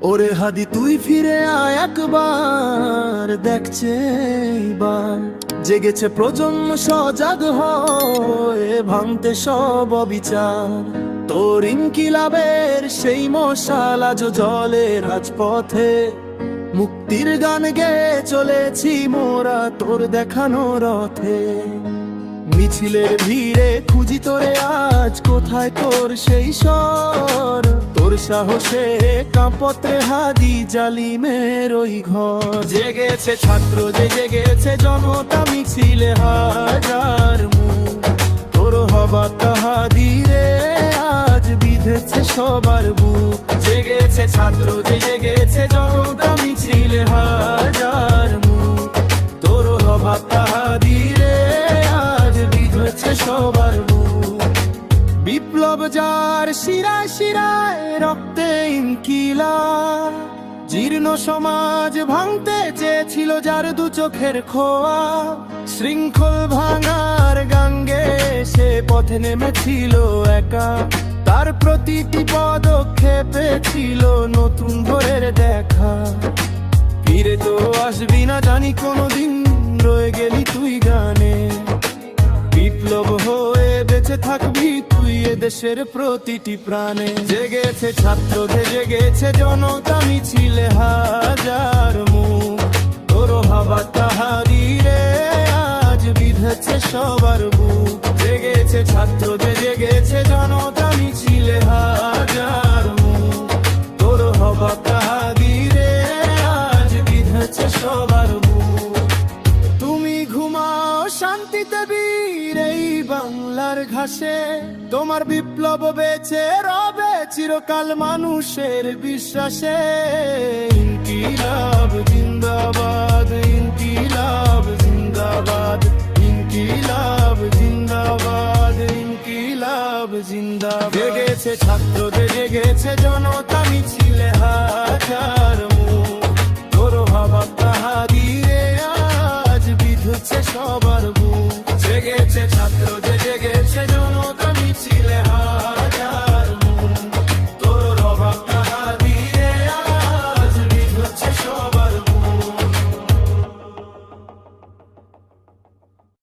ওরে হাদি তুই ফিরে আয় একবার, দেখছে এইবার জেগেছে প্রজন্ম সজাগ হয়ে ভাঙতে সব অবিচার। তোর ইনকিলাবের সেই মশাল আজ জ্বলে রাজপথে, মুক্তির গান গেয়ে চলেছি মোরা তোর দেখানো রথে। মিছিলের ভিড়ে খুঁজি তোরে আজ, কোথায় তোর সেই স্বর? তোর সাহসে কাঁপত্রে হাদি জালিমের ওই ঘর। জেগেছে ছাত্র জেগেছে জনতা, মিছিলে হাজার মুখ। তোর হবা তাহাদি রে আজ বিঁধেছে সবার বুক। জেগেছে ছাত্র জেগেছে জনতা, মিছিলে হাজার মুখ। তোর হবা তাহাদি রে আজ বিঁধেছে সবার বুক। বিপ্লব যার শিরায় শিরায় রক্তে ইনকিলাব, জীর্ণ সমাজ ভাঙতে চেয়েছিল যার দু চোখের খোয়া। শৃঙ্খল ভাঙার গাঙ্গে সে পথে নেমেছিল একা, তার প্রতিটি পদক্ষেপে ছিল নতুন ভোরের দেখা। ফিরে তো আসবি না জানি কোনোদিন, রয়ে গেলি তুই গানে। বিপ্লব হয়ে বেঁচে থাকবি তুই এদেশের প্রতিটি প্রাণে। জেগেছে ছাত্র জেগেছে জনতা, মিছিলে হাজার মুখ। তোর ভাবা তাহারি রে আজ বিঁধেছে সবার বুক। জেগেছে ছাত্র জেগেছে জনতা, মিছিলে হাজার মুখ। তোর ভাবা তাহারি রে আজ বিঁধেছে সবার বুক। তুমি ঘুমাও শান্তিতে বীর এই বাংলার ঘাসে, তোমার বিপ্লব বেঁচে রবে চিরকাল মানুষের বিশ্বাসে। ইনকিলাব জিন্দাবাদ, ইনকিলাব জিন্দাবাদ, ইনকিলাব জিন্দাবাদ, ইনকিলাব জিন্দাবাদ। জেগেছে ছাত্র জেগেছে জনতা, মিছিলে হাজার মুখ। তোর ভাবা তাহারি রে আজ বিঁধেছে সবার বুক। জেগেছে ছাত্র জেগেছে জনতা, মিছিলে